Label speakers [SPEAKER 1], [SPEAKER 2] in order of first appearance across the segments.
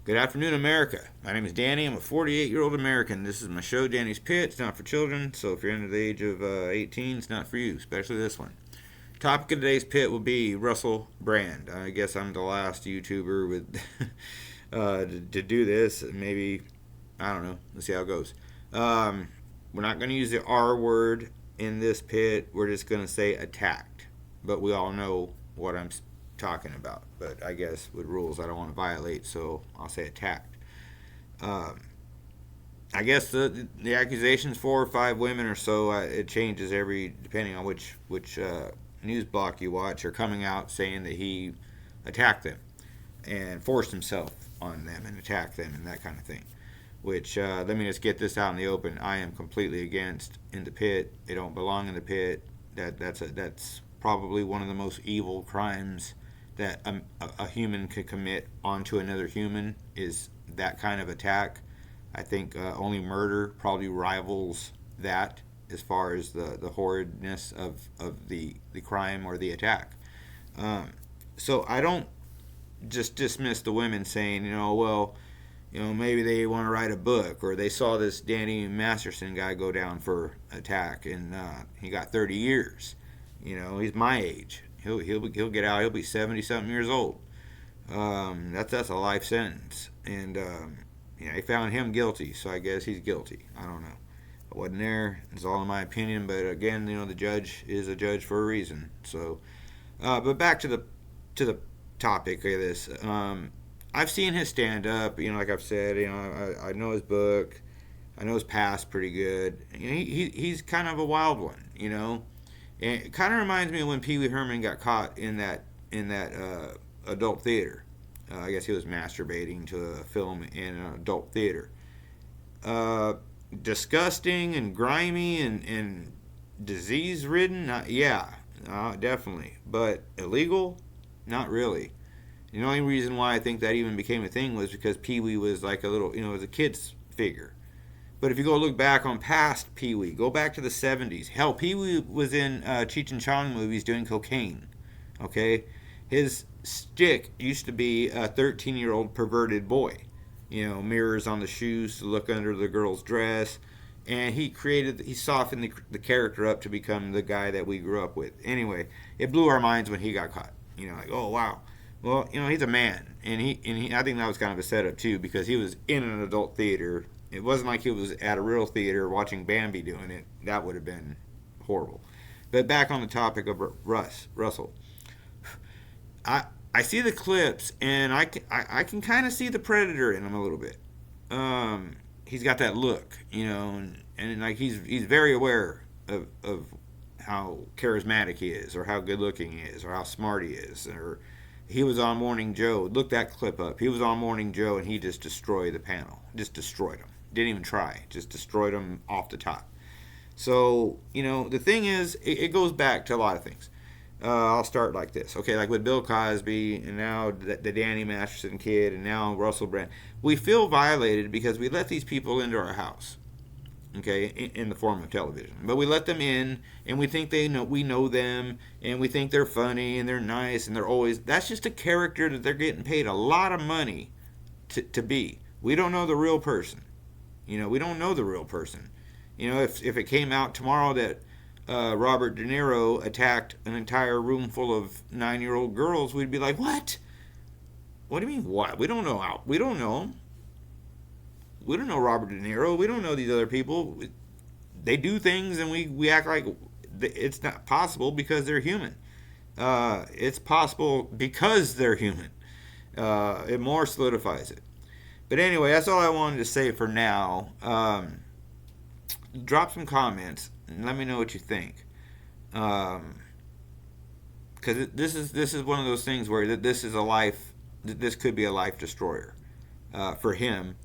[SPEAKER 1] Good afternoon, America. My name is Danny. I'm a 48-year-old American. This is my show, Danny's Pit. It's not for children, so if you're under the age of 18, it's not for you, especially this one. Topic of today's pit will be Russell Brand. I guess I'm the last YouTuber with to do this. Maybe, I don't know. Let's see how it goes. We're not going to use the R word in this pit. We're just going to say attacked. But we all know what I'm talking about. But I guess with rules I don't want to violate, so I'll say attacked. Um, I guess the accusations, 4 or 5 women or so, it changes every depending on which news block you watch, are coming out saying that he attacked them and forced himself on them and attacked them and that kind of thing. Which let me just get this out in the open. I am completely against in the pit. They don't belong in the pit. That's probably one of the most evil crimes that a human could commit onto another human, is that kind of attack. I think only murder probably rivals that as far as the horridness of the crime or the attack. So I don't just dismiss the women saying, well, maybe they want to write a book, or they saw this Danny Masterson guy go down for attack and he got 30 years. He's my age. He'll get out. He'll be 70 something years old. That's a life sentence, and they found him guilty, so I guess he's guilty. I don't know. I wasn't there. It's all in my opinion, but again, the judge is a judge for a reason. So, but back to the topic of this. I've seen his stand up. Like I've said, I know his book. I know his past pretty good. He's kind of a wild one. And it kind of reminds me of when Pee Wee Herman got caught in that adult theater. I guess he was masturbating to a film in an adult theater. Disgusting and grimy and disease ridden. Yeah, definitely. But illegal? Not really. The only reason why I think that even became a thing was because Pee Wee was like a little, was a kid's figure. But if you go look back on past Pee Wee, go back to the 70s. Hell, Pee Wee was in Cheech and Chong movies doing cocaine. Okay? His stick used to be a 13-year-old perverted boy. Mirrors on the shoes to look under the girl's dress. And he softened the character up to become the guy that we grew up with. Anyway, it blew our minds when he got caught. Like, oh, wow. Well, he's a man. And he I think that was kind of a setup, too, because he was in an adult theater. It wasn't like he was at a real theater watching Bambi doing it. That would have been horrible. But back on the topic of Russell. I see the clips, and I can kind of see the predator in him a little bit. He's got that look, and like he's very aware of how charismatic he is, or how good looking he is, or how smart he is. Or he was on Morning Joe. Look that clip up. He was on Morning Joe, and he just destroyed the panel. Just destroyed him. Didn't even try. Just destroyed him off the top. So, the thing is, it goes back to a lot of things. I'll start like this. Okay, like with Bill Cosby, and now the Danny Masterson kid, and now Russell Brand. We feel violated because we let these people into our house. Okay, in the form of television. But we let them in, and we think we know them, and we think they're funny, and they're nice, and they're always... That's just a character that they're getting paid a lot of money to be. We don't know the real person. We don't know the real person. If it came out tomorrow that Robert De Niro attacked an entire room full of 9-year-old girls, we'd be like, what? What do you mean, what? We don't know him. We don't know Robert De Niro. We don't know these other people. They do things, and we act like it's not possible because they're human. It's possible because they're human. It more solidifies it. But anyway, that's all I wanted to say for now. Drop some comments and let me know what you think. Because this is one of those things where this could be a life destroyer for him.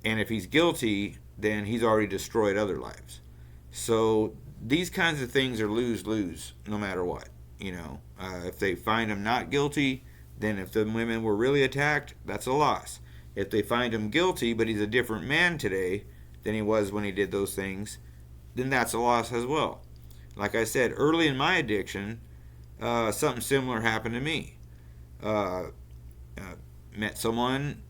[SPEAKER 1] And if he's guilty, then he's already destroyed other lives. So these kinds of things are lose-lose no matter what. If they find him not guilty, then if the women were really attacked, that's a loss. If they find him guilty, but he's a different man today than he was when he did those things, then that's a loss as well. Like I said, early in my addiction, something similar happened to me. Met someone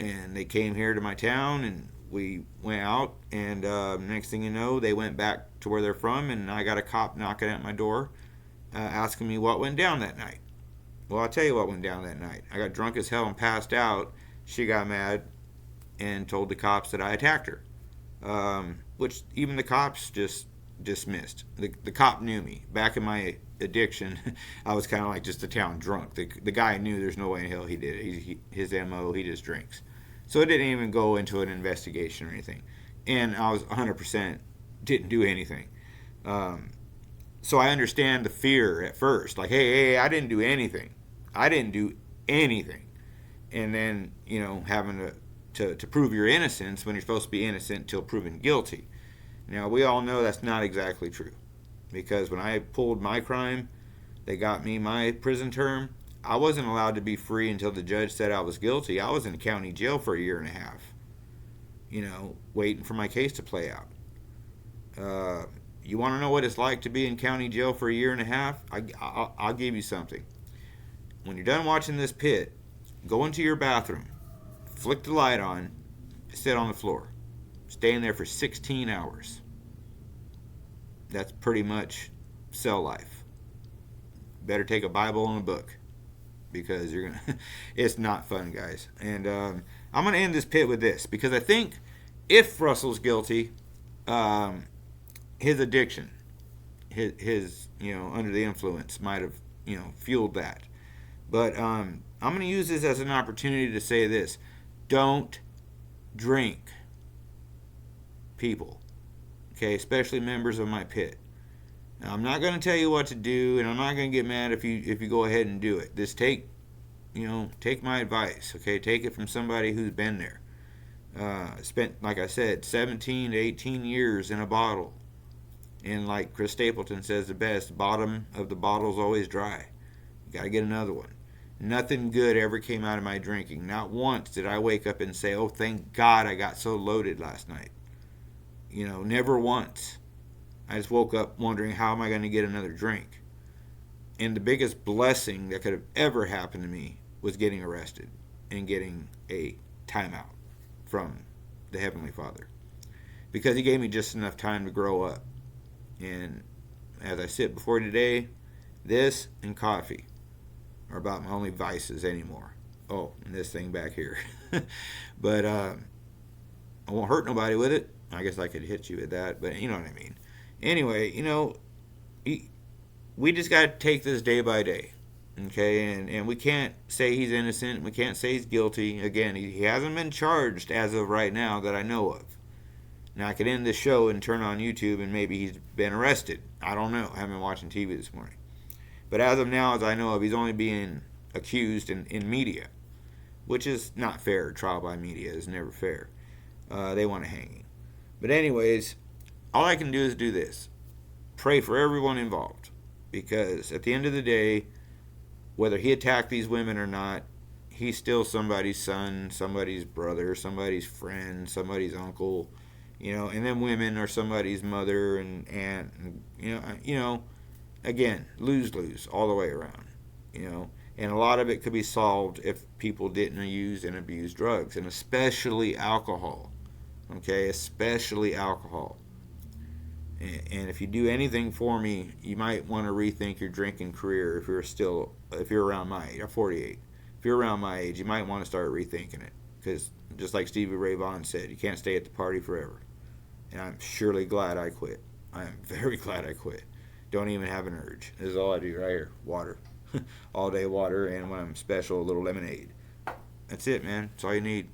[SPEAKER 1] And they came here to my town, and we went out, and next thing you know, they went back to where they're from, and I got a cop knocking at my door, asking me what went down that night. Well, I'll tell you what went down that night. I got drunk as hell and passed out. She got mad and told the cops that I attacked her, which even the cops just dismissed. The cop knew me. Back in my addiction, I was kind of like just a town drunk. The guy knew there's no way in hell he did it. His MO, he just drinks. So it didn't even go into an investigation or anything. And I was 100% didn't do anything. So I understand the fear at first. Like, hey, I didn't do anything. I didn't do anything. And then, having to prove your innocence when you're supposed to be innocent until proven guilty. Now, we all know that's not exactly true. Because when I pulled my crime, they got me my prison term. I wasn't allowed to be free until the judge said I was guilty. I was in county jail for a year and a half, waiting for my case to play out. You want to know what it's like to be in county jail for a year and a half? I'll give you something. When you're done watching this pit, go into your bathroom, flick the light on, sit on the floor. Stay in there for 16 hours. That's pretty much cell life. Better take a Bible and a book, because you're gonna. It's not fun, guys. And I'm gonna end this pit with this, because I think if Russell's guilty, his addiction, his under the influence might have fueled that. But I'm gonna use this as an opportunity to say this: don't drink, people. Okay, especially members of my pit. Now, I'm not going to tell you what to do, and I'm not going to get mad if you go ahead and do it. Just take my advice. Okay, take it from somebody who's been there. Spent, like I said, 17 to 18 years in a bottle, and like Chris Stapleton says the best, bottom of the bottle's always dry. You got to get another one. Nothing good ever came out of my drinking. Not once did I wake up and say, "Oh, thank God I got so loaded last night." Never once. I just woke up wondering, how am I going to get another drink? And the biggest blessing that could have ever happened to me was getting arrested and getting a timeout from the Heavenly Father. Because He gave me just enough time to grow up. And as I sit before you today, this and coffee are about my only vices anymore. Oh, and this thing back here. But I won't hurt nobody with it. I guess I could hit you with that, but you know what I mean. Anyway, we just got to take this day by day, okay? And we can't say he's innocent. We can't say he's guilty. Again, he hasn't been charged as of right now that I know of. Now, I could end this show and turn on YouTube and maybe he's been arrested. I don't know. I haven't been watching TV this morning. But as of now, as I know of, he's only being accused in media, which is not fair. Trial by media is never fair. They want to hang him. But anyways, all I can do is do this. Pray for everyone involved. Because at the end of the day, whether he attacked these women or not, he's still somebody's son, somebody's brother, somebody's friend, somebody's uncle, and then women are somebody's mother and aunt, and, again, lose all the way around, and a lot of it could be solved if people didn't use and abuse drugs, and especially alcohol. Okay, especially alcohol. And if you do anything for me, you might want to rethink your drinking career if you're around my age. I'm 48. If you're around my age, you might want to start rethinking it. Because just like Stevie Ray Vaughan said, you can't stay at the party forever. And I'm surely glad I quit. I am very glad I quit. Don't even have an urge. This is all I do right here. Water. All day water, and when I'm special, a little lemonade. That's it, man. That's all you need.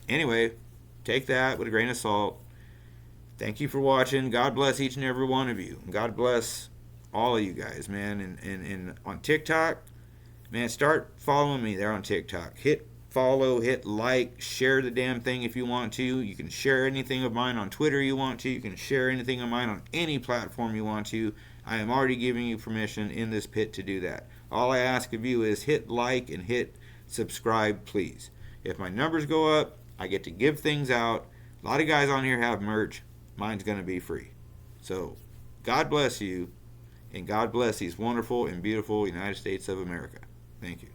[SPEAKER 1] Anyway, take that with a grain of salt. Thank you for watching. God bless each and every one of you. God bless all of you guys, man. And on TikTok, man, start following me there on TikTok. Hit follow, hit like, share the damn thing if you want to. You can share anything of mine on Twitter you want to. You can share anything of mine on any platform you want to. I am already giving you permission in this pit to do that. All I ask of you is hit like and hit subscribe, please. If my numbers go up, I get to give things out. A lot of guys on here have merch. Mine's going to be free. So, God bless you, and God bless these wonderful and beautiful United States of America. Thank you.